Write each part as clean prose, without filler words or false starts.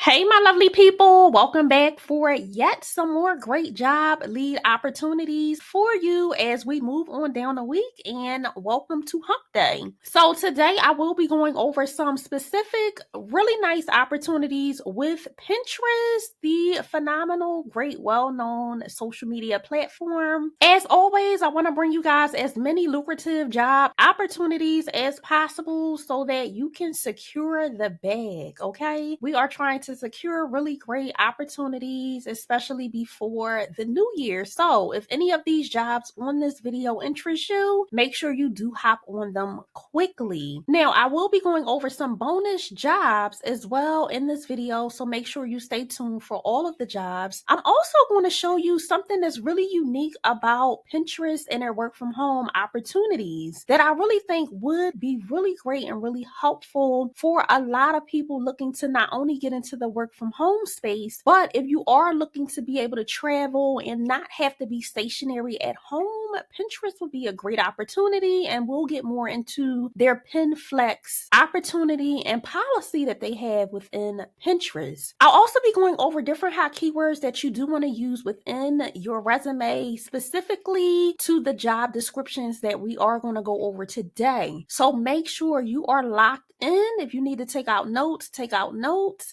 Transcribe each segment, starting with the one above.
Hey, my lovely people, welcome back for yet some more great job lead opportunities for you as we move on down the week, and welcome to Hump Day. So today I will be going over some specific, really nice opportunities with Pinterest, the phenomenal, great, well-known social media platform. As always, I want to bring you guys as many lucrative job opportunities as possible so that you can secure the bag, okay? We are trying to secure really great opportunities, especially before the new year. So if any of these jobs on this video interest you, make sure you do hop on them quickly. Now, I will be going over some bonus jobs as well in this video, so make sure you stay tuned for all of the jobs. I'm also going to show you something that's really unique about Pinterest and their work from home opportunities that I really think would be really great and really helpful for a lot of people looking to not only get into the work from home space, but if you are looking to be able to travel and not have to be stationary at home, Pinterest would be a great opportunity, and we'll get more into their PinFlex opportunity and policy that they have within Pinterest. I'll also be going over different hot keywords that you do want to use within your resume, specifically to the job descriptions that we are going to go over today. So make sure you are locked in. If you need to take out notes,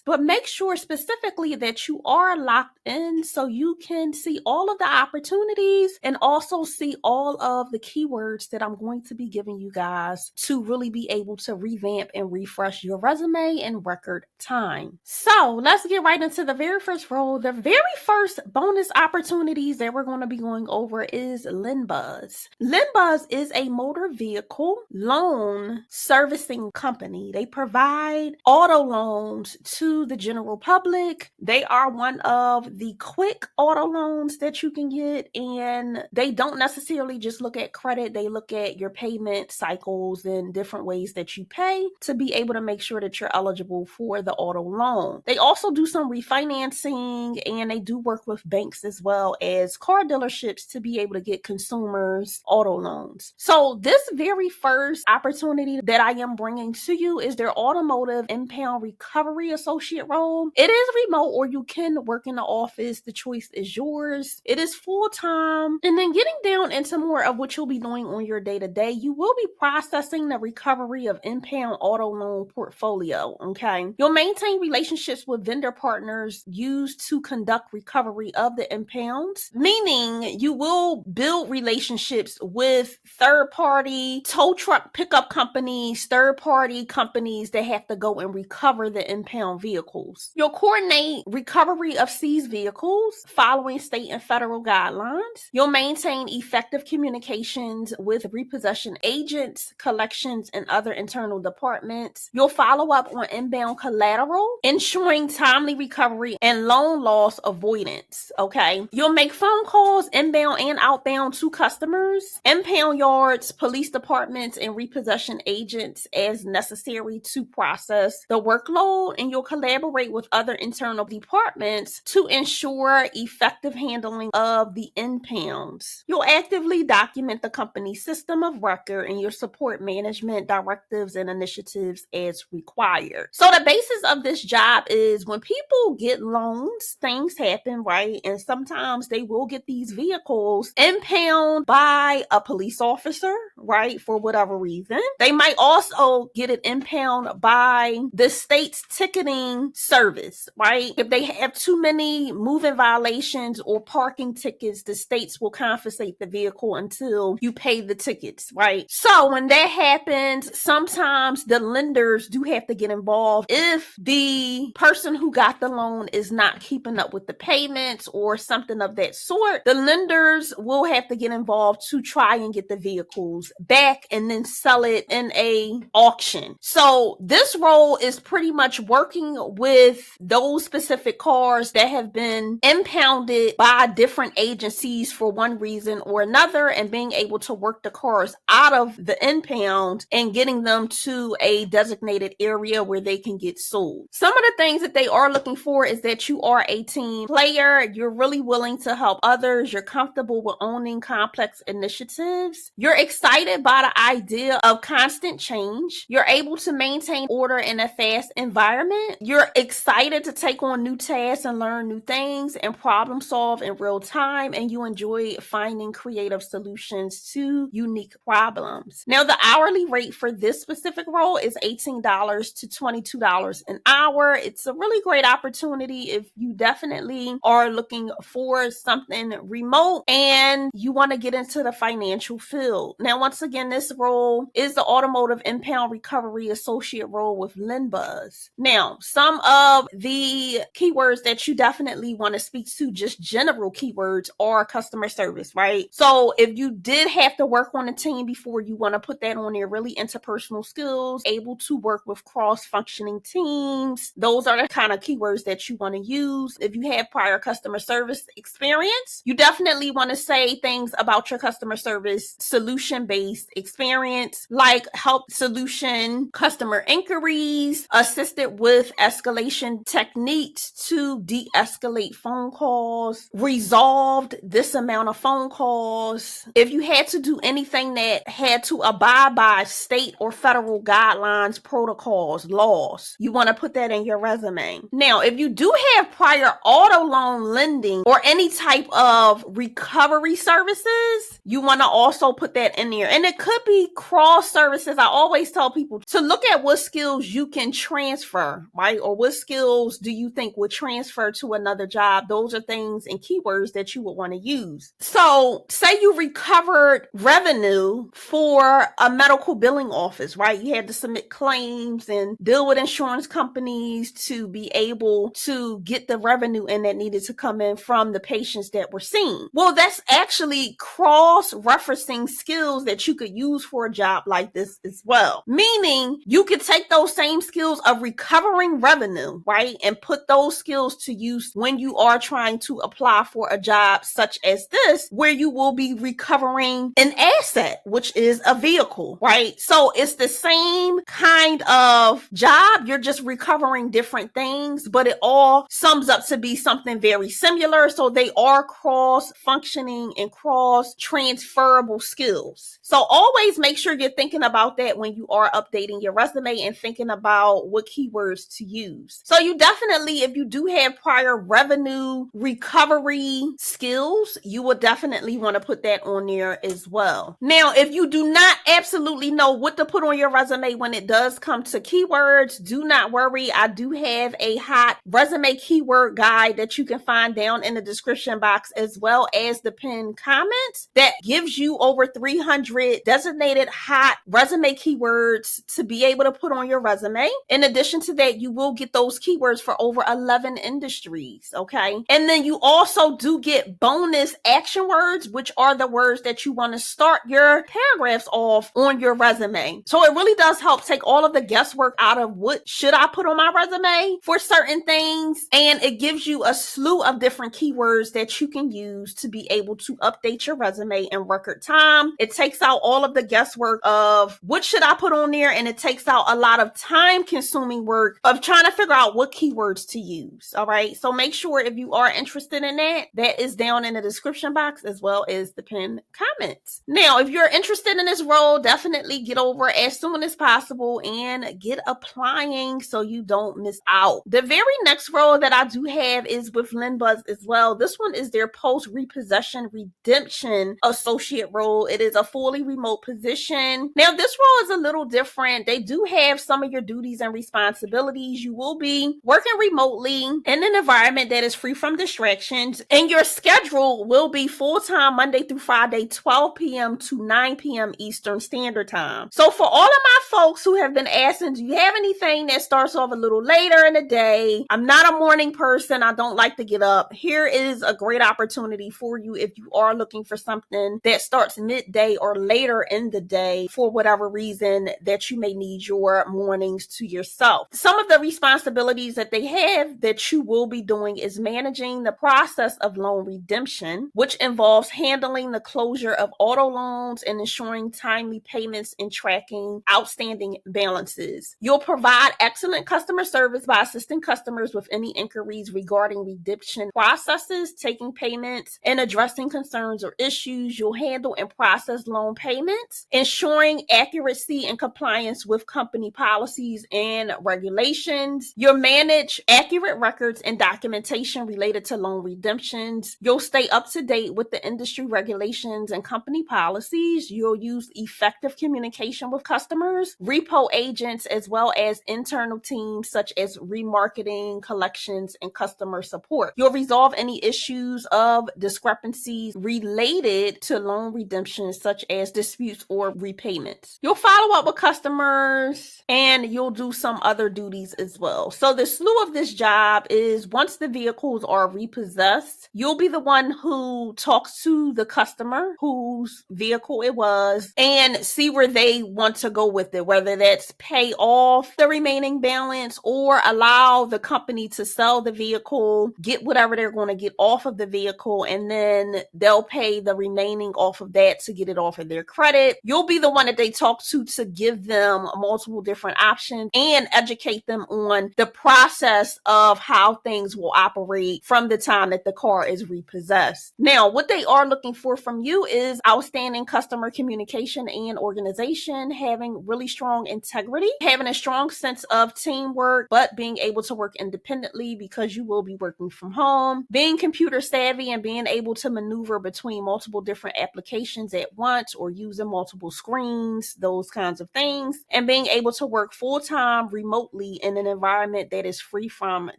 but make sure specifically that you are locked in so you can see all of the opportunities and also see all of the keywords that I'm going to be giving you guys to really be able to revamp and refresh your resume in record time. So let's get right into the very first role. The very first bonus opportunities that we're going to be going over is Lendbuzz. Lendbuzz is a motor vehicle loan servicing company. They provide auto loans to the general public. They are one of the quick auto loans that you can get, and they don't necessarily just look at credit. They look at your payment cycles and different ways that you pay to be able to make sure that you're eligible for the auto loan. They also do some refinancing, and they do work with banks as well as car dealerships to be able to get consumers auto loans. So this very first opportunity that I am bringing to you is their Automotive Impound Recovery Associate role. It is remote, or you can work in the office. The choice is yours. It is full-time. And then getting down into more of what you'll be doing on your day-to-day, you will be processing the recovery of impound auto loan portfolio, okay? You'll maintain relationships with vendor partners used to conduct recovery of the impounds, meaning you will build relationships with third-party tow truck pickup companies, third-party companies that have to go and recover the impound vehicles. You'll coordinate recovery of seized vehicles following state and federal guidelines. You'll maintain effective communications with repossession agents, collections, and other internal departments. You'll follow up on inbound collateral, ensuring timely recovery and loan loss avoidance, okay? You'll make phone calls inbound and outbound to customers, impound yards, police departments, and repossession agents as necessary to process the workload, and you'll collaborate with other internal departments to ensure effective handling of the impounds. You'll actively document the company's system of record and your support management directives and initiatives as required. So the basis of this job is when people get loans, things happen, right? And sometimes they will get these vehicles impounded by a police officer, right? For whatever reason. They might also get it impound by the state's ticketing service, right? If they have too many moving violations or parking tickets, the states will confiscate the vehicle until you pay the tickets, right? So when that happens, sometimes the lenders do have to get involved if the person who got the loan is not keeping up with the payments or something of that sort. The lenders will have to get involved to try and get the vehicles back and then sell it in a auction. So this role is pretty much working with those specific cars that have been impounded by different agencies for one reason or another and being able to work the cars out of the impound and getting them to a designated area where they can get sold. Some of the things that they are looking for is that you are a team player, you're really willing to help others, you're comfortable with owning complex initiatives, you're excited by the idea of constant change, you're able to maintain order in a fast environment, you're excited to take on new tasks and learn new things and problem solve in real time, and you enjoy finding creative solutions to unique problems. Now, the hourly rate for this specific role is $18 to $22 an hour. It's a really great opportunity if you definitely are looking for something remote and you want to get into the financial field. Now, once again, this role is the Automotive Impound Recovery Associate role with Lendbuzz. Now, some of the keywords that you definitely want to speak to, just general keywords, are customer service, right? So if you did have to work on a team before, you want to put that on there. Really interpersonal skills, able to work with cross-functioning teams. Those are the kind of keywords that you want to use. If you have prior customer service experience, you definitely want to say things about your customer service solution-based experience, like help solution customer inquiries, assisted with escalation techniques to de-escalate phone calls, resolved this amount of phone calls. If you had to do anything that had to abide by state or federal guidelines, protocols, laws, you want to put that in your resume. Now, if you do have prior auto loan lending or any type of recovery services, you want to also put that in there. And it could be cross services. I always tell people to look at what skills you can transfer, right? Or what skills do you think would transfer to another job? Those are things and keywords that you would want to use. So say you recovered revenue for a medical billing office, right? You had to submit claims and deal with insurance companies to be able to get the revenue in that needed to come in from the patients that were seen. Well, that's actually cross-referencing skills that you could use for a job like this as well. Meaning you could take those same skills of recovering revenue, right? And put those skills to use when you are trying to apply for a job such as this, where you will be recovering an asset, which is a vehicle, right? So it's the same kind of job. You're just recovering different things, but it all sums up to be something very similar. So they are cross-functioning and cross-transferable skills. So always make sure you're thinking about that when you are updating your resume and thinking about what keywords to use. So you definitely, if you do have prior revenue recovery skills, you will definitely want to put that on there as well. Now, if you do not absolutely know what to put on your resume when it does come to keywords, do not worry. I do have a hot resume keyword guide that you can find down in the description box, as well as the pinned comments, that gives you over 300 designated hot resume keywords to be able to put on your resume. In addition to that, you will get those keywords for over 11 industries, okay? And then you also do get bonus action words, which are the words that you want to start your paragraphs off on your resume. So it really does help take all of the guesswork out of what should I put on my resume for certain things, and it gives you a slew of different keywords that you can use to be able to update your resume in record time. It takes out all of the guesswork of what should I put on there, and it takes out a lot of time-consuming work of trying to figure out what keywords to use. All right, so make sure if you are interested in that, that is down in the description box as well as the pinned comments. Now, if you're interested in this role, definitely get over as soon as possible and get applying so you don't miss out. The very next role that I do have is with Lendbuzz as well. This one is their post-repossession redemption associate role. It is a fully remote position. Now, this role is a little different. They do have some of your duties and responsibilities. You will be working remotely in an environment that is free from distractions, and your schedule will be full-time Monday through Friday, 12 p.m. to 9 p.m. Eastern Standard Time. So for all of my folks who have been asking, do you have anything that starts off a little later in the day? I'm not a morning person. I don't like to get up. Here is a great opportunity for you if you are looking for something that starts midday or later in the day for whatever reason that you may need your mornings to yourself. Some of the responsibilities that they have that you will be doing is managing the process of loan redemption, which involves handling the closure of auto loans and ensuring timely payments and tracking outstanding balances. You'll provide excellent customer service by assisting customers with any inquiries regarding redemption processes, taking payments, and addressing concerns or issues. You'll handle and process loan payments, ensuring accuracy and compliance with company policies and regulations. You'll manage accurate records and documentation related to loan redemptions. You'll stay up to date with the industry regulations and company policies. You'll use effective communication with customers, repo agents, as well as internal teams such as remarketing, collections, and customer support. You'll resolve any issues of discrepancies related to loan redemptions, such as disputes or repayments. You'll follow up with customers, and you'll do some other duties as well. So the slew of this job is, once the vehicles are repossessed, you'll be the one who talks to the customer whose vehicle it was and see where they want to go with it, whether that's pay off the remaining balance or allow the company to sell the vehicle, get whatever they're going to get off of the vehicle, and then they'll pay the remaining off of that to get it off of their credit. You'll be the one that they talk to give them multiple different options and educate them on the process of how things will operate from the time that the car is repossessed. Now, what they are looking for from you is outstanding customer communication and organization, having really strong integrity, having a strong sense of teamwork, but being able to work independently because you will be working from home, being computer savvy and being able to maneuver between multiple different applications at once or using multiple screens, those kinds of things, and being able to work full-time remotely in an environment that is free from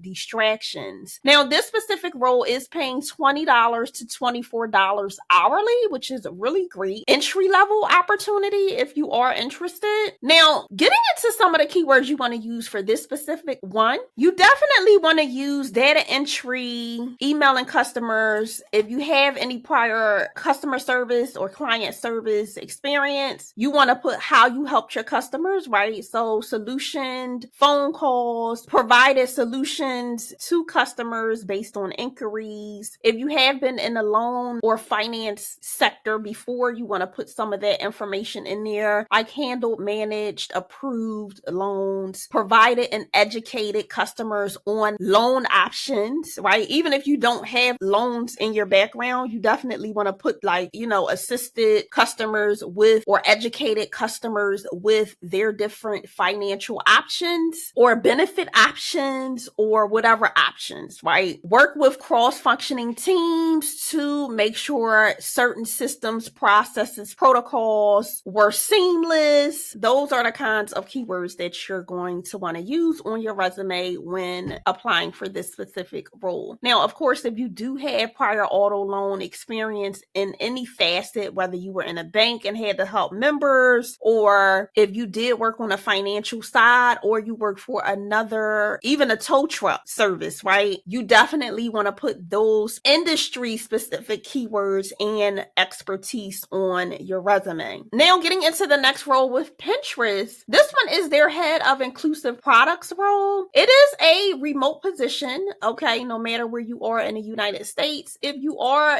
distractions. Now, this specific role is paying $20 to $24 hourly, which is a really great entry-level opportunity if you are interested. Now, getting into some of the keywords you want to use for this specific one, you definitely want to use data entry, emailing customers. If you have any prior customer service or client service experience, you want to put how you helped your customers, right? So solutioned phone calls, provided solutions to customers based on inquiries. If you have been in the loan or finance sector before, you want to put some of that information in there, like handled, managed, approved loans, provided and educated customers on loan options, right? Even if you don't have loans in your background, you definitely want to put assisted customers with or educated customers with their different financial options or benefit options or whatever options, right? Work with cross-functioning teams to make sure certain systems, processes, protocols were seamless. Those are the kinds of keywords that you're going to want to use on your resume when applying for this specific role. Now, of course, if you do have prior auto loan experience in any facet, whether you were in a bank and had to help members, or if you did work on a financial side, or you work for another, even a tow truck service, right? You definitely want to put those industry specific keywords and expertise on your resume. Now, getting into the next role with Pinterest, this one is their head of inclusive products role. It is a remote position, okay, no matter where you are in the United States. If you are,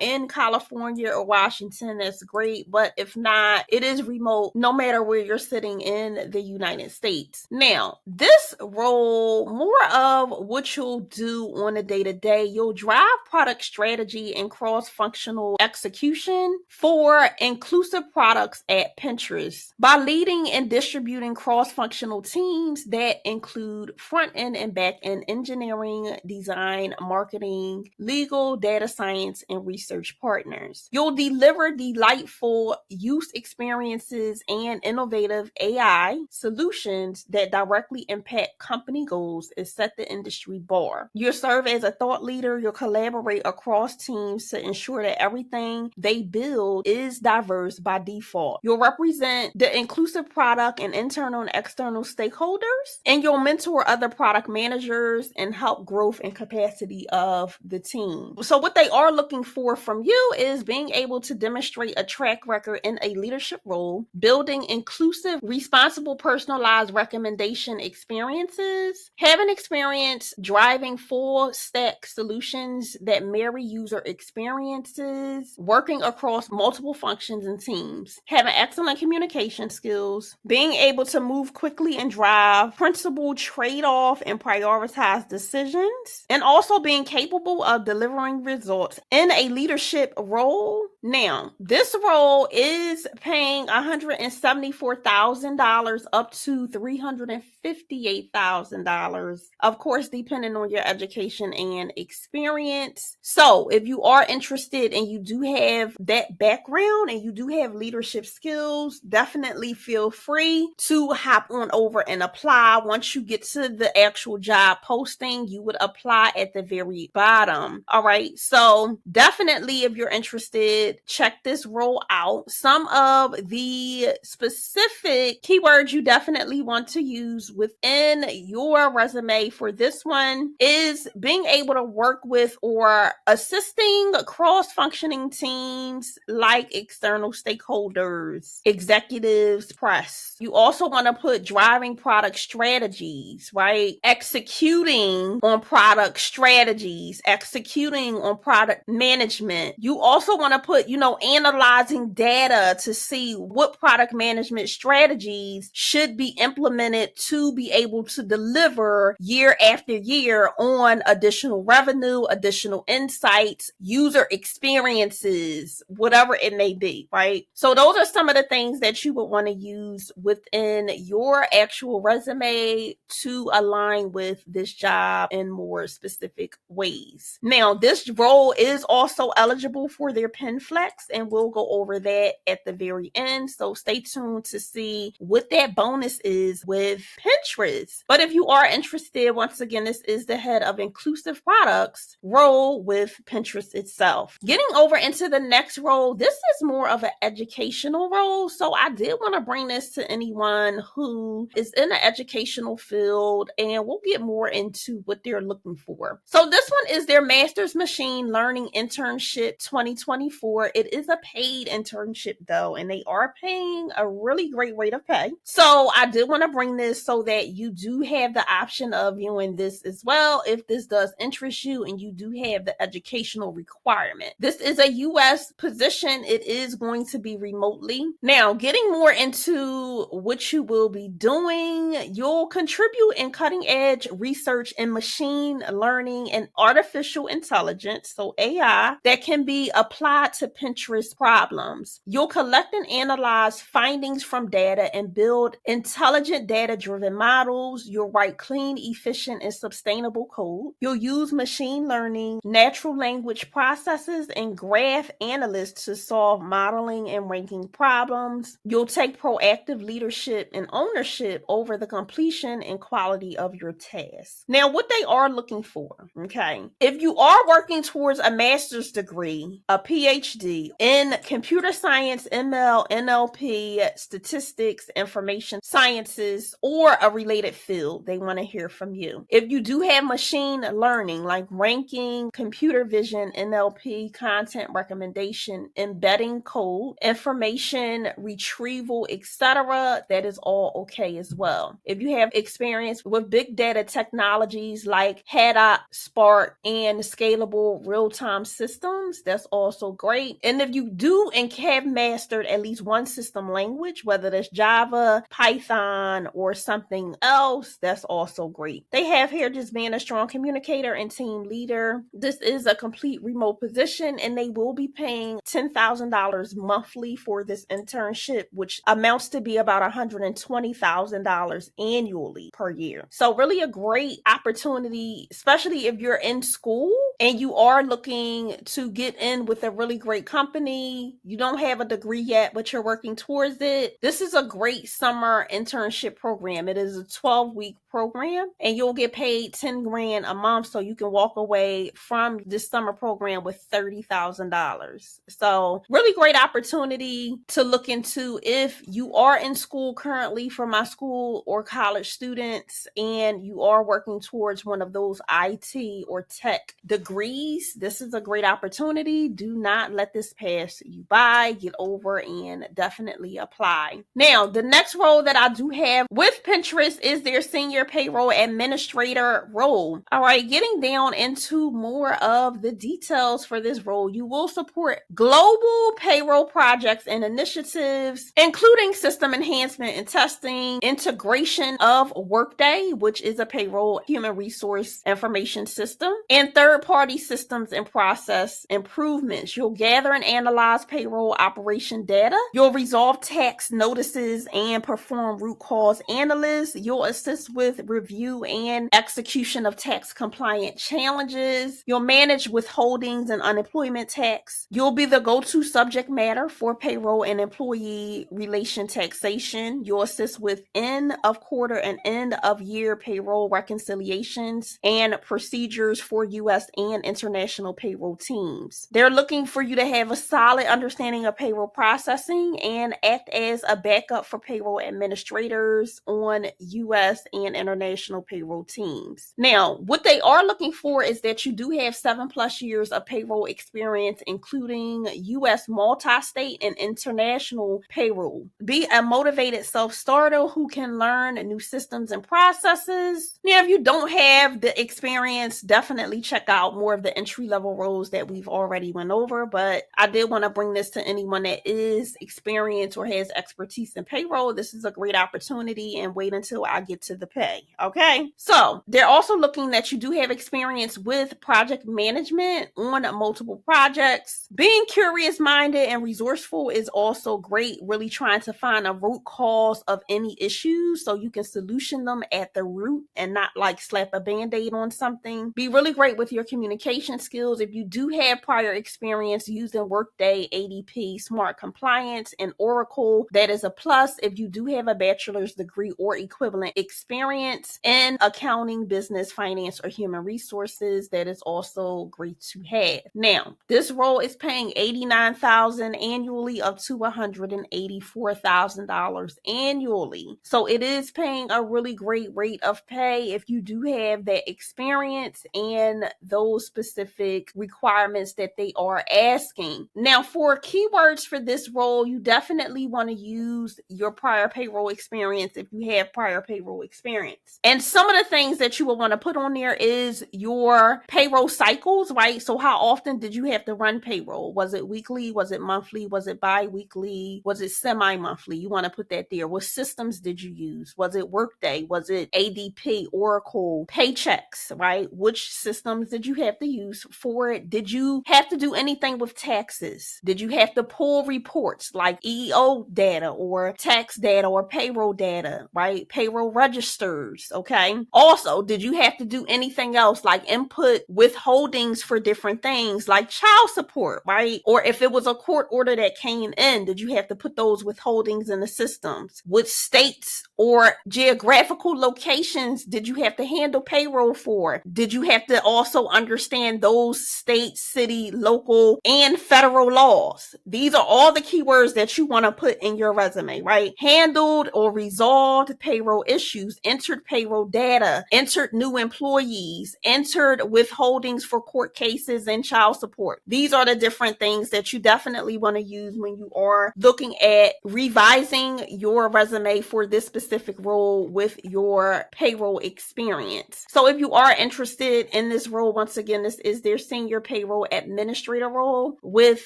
in California or Washington, that's great. But if not, it is remote no matter where you're sitting in the United States. Now, this role, more of what you'll do on a day-to-day, you'll drive product strategy and cross-functional execution for inclusive products at Pinterest by leading and distributing cross-functional teams that include front-end and back-end engineering, design, marketing, legal, data science, and research partners. You'll deliver delightful use experiences and innovative AI solutions that directly impact company goals and set the industry bar. You'll serve as a thought leader. You'll collaborate across teams to ensure that everything they build is diverse by default. You'll represent the inclusive product and internal and external stakeholders, and you'll mentor other product managers and help growth and capacity of the team. So what they are looking for from you is being able to demonstrate a track record in a leadership role, building inclusive, responsible, personalized recommendation experiences, having experience driving full stack solutions that marry user experience experiences working across multiple functions and teams, having excellent communication skills, being able to move quickly and drive principled trade-off and prioritize decisions, and also being capable of delivering results in a leadership role. Now, this role is paying $174,000 up to $358,000, of course, depending on your education and experience. So, if you are interested and you do have that background and you do have leadership skills, definitely feel free to hop on over and apply. Once you get to the actual job posting, you would apply at the very bottom. All right. So definitely, if you're interested, check this role out. Some of the specific keywords you definitely want to use within your resume for this one is being able to work with or assisting cross-functioning teams like external stakeholders, executives, press. You also want to put driving product strategies, right? Executing on product strategies, executing on product management. You also want to put, analyzing data to see what product management strategies should be implemented to be able to deliver year after year on additional revenue, additional insights, user experiences, whatever it may be, right? So those are some of the things that you would want to use within your actual resume to align with this job in more specific ways. Now, this role is also eligible for their Pen Flex, and we'll go over that at the very end. So stay tuned to see what that bonus is with Pinterest. But if you are interested, once again, this is the head of inclusive products role with Pinterest itself. Getting over into the next role, this is more of an educational role. So I did want to bring this to anyone who is in the educational field, and we'll get more into what they're looking for. So this one is their Master's Machine Learning Internship 2024. It is a paid internship though, and they are paying a really great rate of pay. So I did want to bring this so that you do have the option of viewing this as well if this does interest you and you do have the educational requirement. This is a U.S. position. It is going to be remotely. Now, getting more into what you will be doing, you'll contribute in cutting edge research in machine learning and artificial intelligence, so AI, that can be applied to Pinterest problems. You'll collect and analyze findings from data and build intelligent data-driven models. You'll write clean, efficient, and sustainable code. You'll use machine learning, natural language processes, and graph analysts to solve modeling and ranking problems. You'll take proactive leadership and ownership over the completion and quality of your tasks. Now, what they are looking for, okay? If you are working towards a master's degree, a PhD in computer science, ML, NLP, statistics, information sciences, or a related field, they want to hear from you. If you do have machine learning like ranking, computer vision, NLP, content recommendation, embedding code, information retrieval, etc., that is all okay as well. If you have experience with big data technologies like Haddock, Spark, and scalable real-time systems, that's also great. And if you do and have mastered at least one system language, whether that's Java, Python, or something else, that's also great. They have here just being a strong communicator and team leader. This is a complete remote position, and they will be paying $10,000 monthly for this internship, which amounts to be about $120,000 annually per year. So really a great opportunity, especially if you're in school and you are looking to get in with a really great company. You don't have a degree yet, but you're working towards it. This is a great summer internship program. It is a 12-week program, and you'll get paid $10,000 a month, so you can walk away from this summer program with $30,000. So really great opportunity to look into if you are in school currently, for my school or college students, and you are working towards one of those IT or tech degrees. This is a great opportunity. Do not let this pass you by. Get over and definitely apply. Now, the next role that I do have with Pinterest is their Senior senior payroll administrator role. All right, getting down into more of the details for this role, you will support global payroll projects and initiatives, including system enhancement and testing, integration of Workday, which is a payroll human resource information system, and third-party systems and process improvements. You'll gather and analyze payroll operation data. You'll resolve tax notices and perform root cause analysis. You'll assist with review and execution of tax compliant challenges. You'll manage withholdings and unemployment tax. You'll be the go-to subject matter for payroll and employee relation taxation. You'll assist with end of quarter and end of year payroll reconciliations and procedures for U.S. and international payroll teams. They're looking for you to have a solid understanding of payroll processing and act as a backup for payroll administrators on U.S. and international payroll teams. Now, what they are looking for is that you do have 7+ years of payroll experience, including U.S. multi-state and international payroll. Be a motivated self-starter who can learn new systems and processes. Now, if you don't have the experience, definitely check out more of the entry-level roles that we've already went over, but I did want to bring this to anyone that is experienced or has expertise in payroll. This is a great opportunity, and wait until I get to the pay. Okay, so they're also looking that you do have experience with project management on multiple projects. Being curious minded and resourceful is also great, really trying to find a root cause of any issues so you can solution them at the root and not like slap a band-aid on something. Be really great with your communication skills. If you do have prior experience using Workday, ADP, Smart Compliance, and Oracle, that is a plus. If you do have a bachelor's degree or equivalent experience in accounting, business, finance, or human resources, that is also great to have. Now, this role is paying $89,000 annually up to $184,000 annually. So it is paying a really great rate of pay if you do have that experience and those specific requirements that they are asking. Now, for keywords for this role, you definitely want to use your prior payroll experience if you have prior payroll experience. And some of the things that you will want to put on there is your payroll cycles, right? So how often did you have to run payroll? Was it weekly? Was it monthly? Was it bi-weekly? Was it semi-monthly? You want to put that there. What systems did you use? Was it Workday? Was it ADP, Oracle, Paychecks, right? Which systems did you have to use for it? Did you have to do anything with taxes? Did you have to pull reports like EEO data or tax data or payroll data, right? Payroll registers, okay? Also, did you have to do anything else like input withholdings for different things like child support, right? Or if it was a court order that came in, did you have to put those withholdings in the systems? Which states or geographical locations did you have to handle payroll for? Did you have to also understand those state, city, local, and federal laws? These are all the keywords that you want to put in your resume, right? Handled or resolved payroll issues, entered payroll data, entered new employees, entered withholdings for court cases and child support. These are the different things that you definitely want to use when you are looking at revising your resume for this specific role with your payroll experience. So if you are interested in this role, once again, this is their senior payroll administrator role with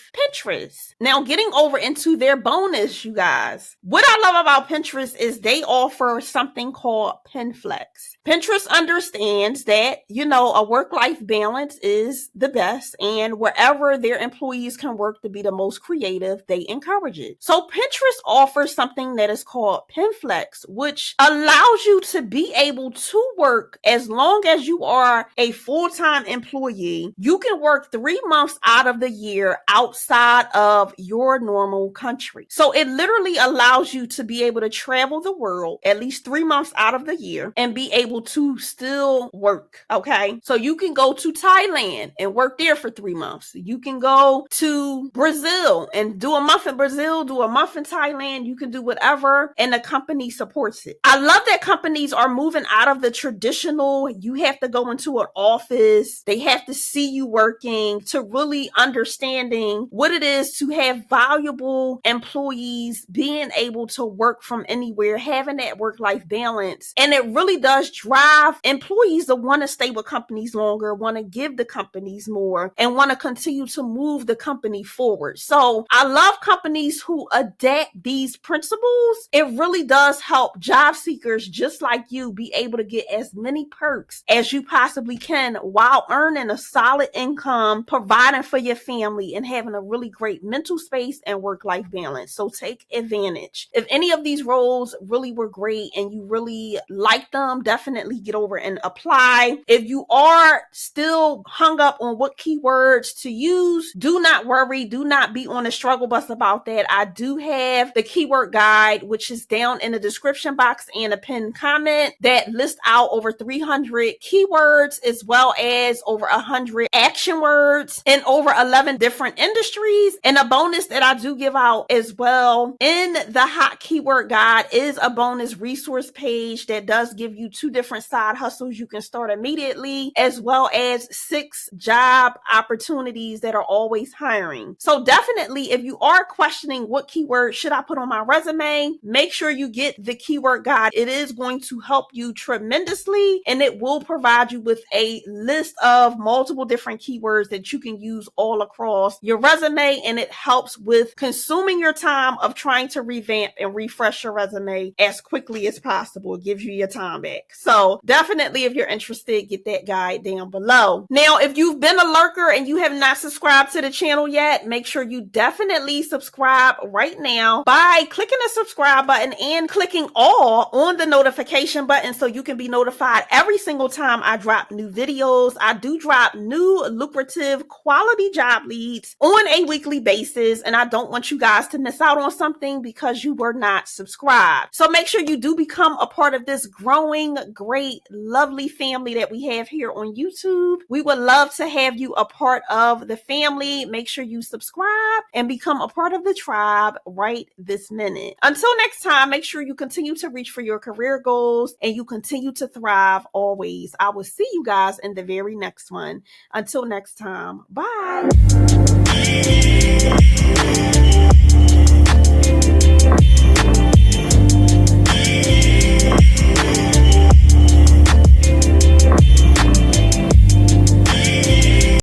Pinterest. Now, getting over into their bonus, you guys. What I love about Pinterest is they offer something called PinFlex. Pinterest understands that, a work-life balance is the best, and wherever their employees can work to be the most creative, they encourage it. So Pinterest offers something that is called PinFlex, which allows you to be able to work as long as you are a full-time employee. You can work 3 months out of the year outside of your normal country. So it literally allows you to be able to travel the world at least 3 months out of the year and be able to still work. Okay. So you can go to Thailand and work there for 3 months. You can go to Brazil and do a month in Brazil, do a month in Thailand. You can do whatever, and the company supports it. I love that companies are moving out of the traditional, you have to go into an office, they have to see you working, to really understanding what it is to have valuable employees being able to work from anywhere, having that work-life balance. And it really does drive employees to want to stay with companies longer, want to give the companies more, and want to continue to move the company forward. So I love companies who adapt these principles. It really does help job seekers just like you be able to get as many perks as you possibly can while earning a solid income, providing for your family, and having a really great mental space and work-life balance. So take advantage. If any of these roles really were great and you really like them, definitely get over and apply. If you are still hung up on what keywords to use, do not worry. Do not be on a struggle bus about that. I do have the keyword guide, which is down in the description box and a pinned comment, that lists out over 300 keywords as well as over 100 action words in over 11 different industries. And a bonus that I do give out as well in the hot keyword guide is a bonus resource page that does give you 2 different side hustles you can start immediately, as well as 6 job opportunities that are always hiring. So definitely, if you are questioning what keyword should I put on my resume, make sure you get the keyword guide. It is going to help you tremendously, and it will provide you with a list of multiple different keywords that you can use all across your resume, and it helps with consuming your time of trying to revamp and refresh your resume as quickly as possible. It gives you your time back. So definitely, if you're interested, get that guide down below. Now, if you've been a lurker and you have not subscribed to the channel yet, make sure you definitely subscribe right now by clicking the subscribe button and clicking all on the notification button so you can be notified every single time I drop new videos. I do drop new lucrative quality job leads on a weekly basis, and I don't want you guys to miss out on something because you were not subscribed. So make sure you do become a part of this growing, great, lovely family that we have here on YouTube. We would love to have you a part of the family. Make sure you subscribe and become a part of the tribe right this minute. Until next time, make sure you continue to reach for your career goals and you continue to thrive always. I will see you guys in the very next one. Until next time, bye.